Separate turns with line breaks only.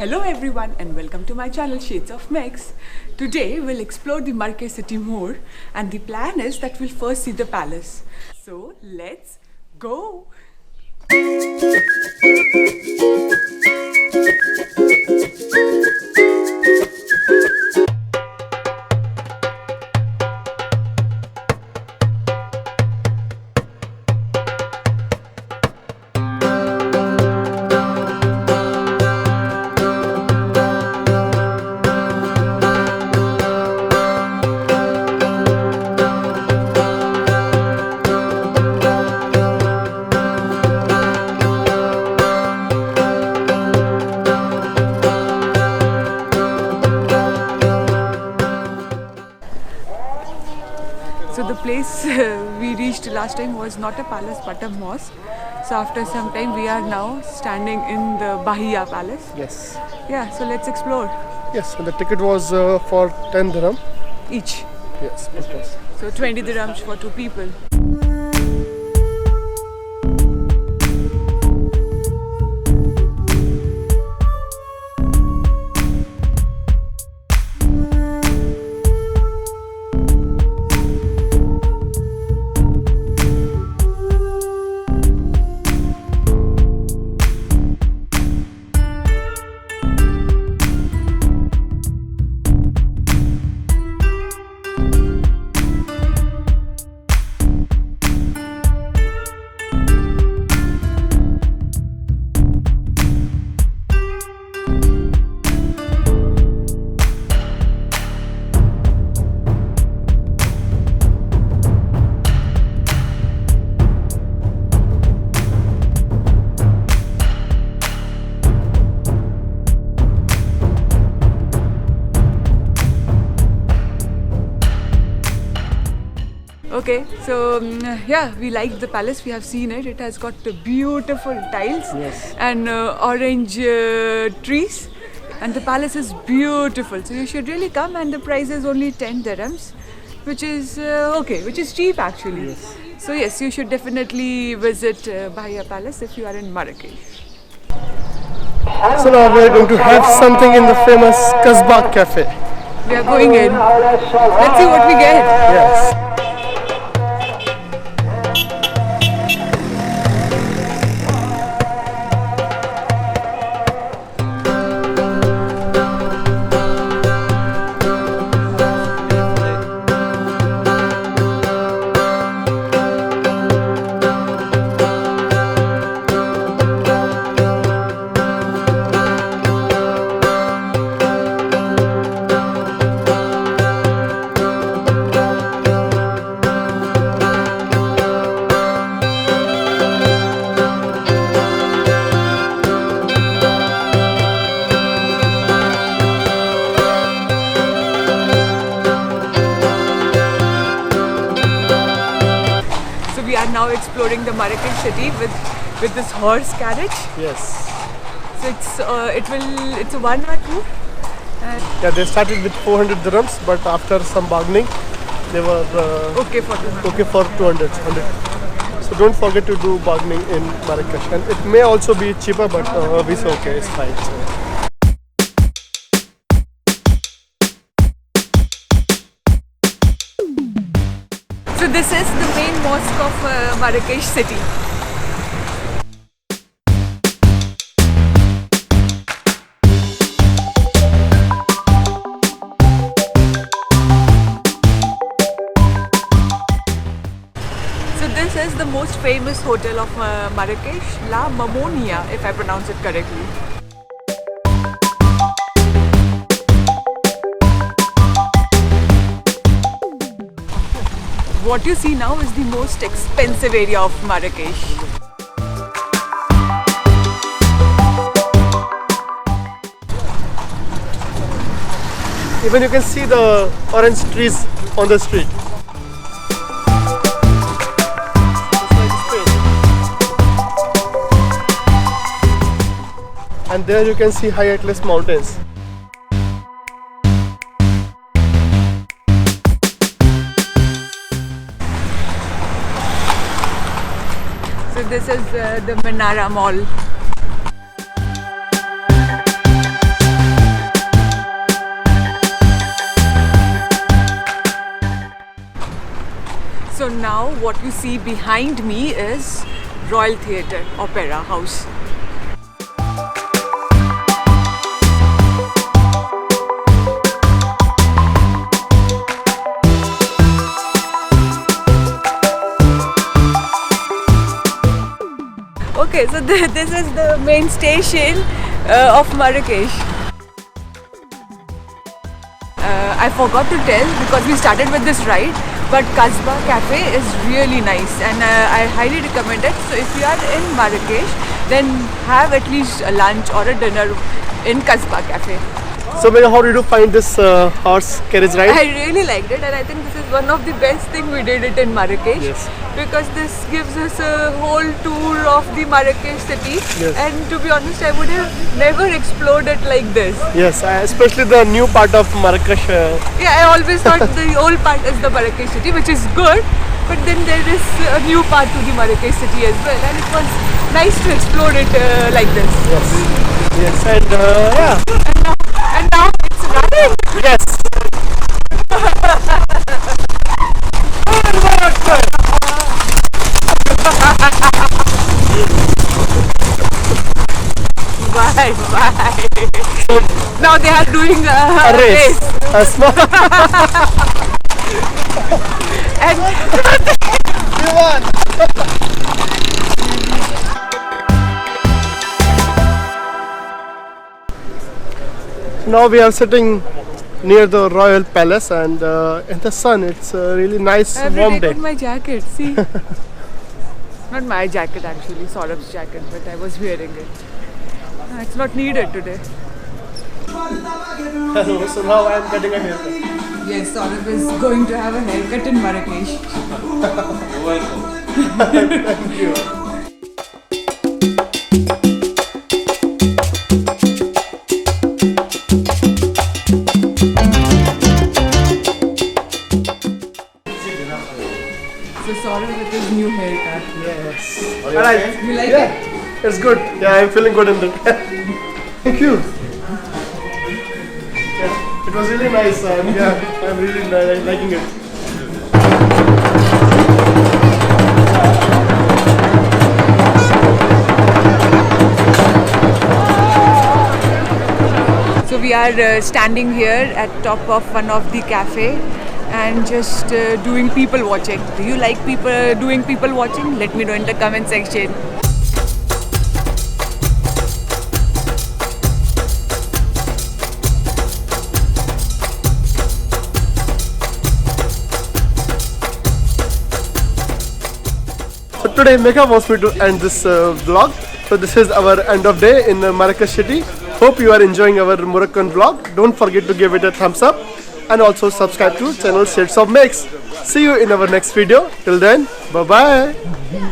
Hello everyone and welcome to my channel Shades of Mex. Today we'll explore the Marrakesh city more, and the plan is that we'll first see the palace. So let's go! So the place we reached last time was not a palace but a mosque. So after some time we are now standing in the Bahia Palace.
Yes.
Yeah, so let's explore
Yes, and the ticket was for 10 dirham.
each.
Yes, it was.
So 20 dirhams for 2 people. Okay, so yeah, we like the palace. We have seen it. It has got beautiful tiles
Yes.
and orange trees, and the palace is beautiful. So you should really come. And the price is only 10 dirhams, which is okay, which is cheap actually.
Yes.
So yes, you should definitely visit Bahia Palace if you are in Marrakesh.
So now we're going to have something in the famous Kasbah Cafe.
We are going in. Let's see what we get.
Yes.
We are now exploring the Marrakesh city with this horse carriage.
Yes.
So it's a 1 hour tour.
Yeah, they started with 400 dirhams, but after some bargaining, they were
Okay for 200.
okay for 200. So don't forget to do bargaining in Marrakesh. And it may also be cheaper, but we say okay, it's fine. So.
So this is the main mosque of Marrakesh city. So this is the most famous hotel of Marrakesh, La Mamonia, if I pronounce it correctly. What you see now is the most expensive area of Marrakesh.
Even you can see the orange trees on the street. And there you can see high Atlas mountains.
So this is the Menara Mall. now what you see behind me is Royal Theatre Opera House. Okay, so this is the main station of Marrakesh. I forgot to tell because we started with this ride, but Kasbah Cafe is really nice and I highly recommend it. So if you are in Marrakesh, then have at least a lunch or a dinner in Kasbah Cafe.
So Megha, how did you find this horse carriage ride?
I really liked it, and I think this is one of the best thing we did it in Marrakesh.
Yes.
Because this gives us a whole tour of the Marrakesh city.
Yes.
And to be honest, I would have never explored it like this.
Yes, especially the new part of Marrakesh.
Yeah, I always thought the old part is the Marrakesh city, which is good. But then there is a new part to the Marrakesh city as well, and it was nice to explore it like this.
Yes. Yes, and yeah.
And now it's running.
Yes.
Bye. Now they are doing a race.
A small.
And
You won. Now we are sitting near the Royal Palace, and in the sun. It's a really nice
I have
warm
to take
day.
out my jacket. See, not my jacket actually, Saurav's jacket, but I was wearing it. It's not needed today.
Hello, so now I am getting a haircut.
Yes, Saurav is going to have a haircut in Marrakesh.
You're welcome.
Thank you.
So Saurav with his new haircut.
Yes. Alright.
You like
Yeah,
it?
it's good. Yeah, I'm feeling good in it. Thank you. Yeah, it was really nice. Yeah, I'm really liking it.
So we are standing here at top of one of the cafe and just doing people watching. Do you like doing people watching? Let me know in the comment section.
So today Megha wants me to end this vlog. So this is our end of day in Marrakesh city. Hope you are enjoying our Moroccan vlog. Don't forget to give it a thumbs up and also subscribe to channel Shades of Mix. See you in our next video. Till then, bye bye.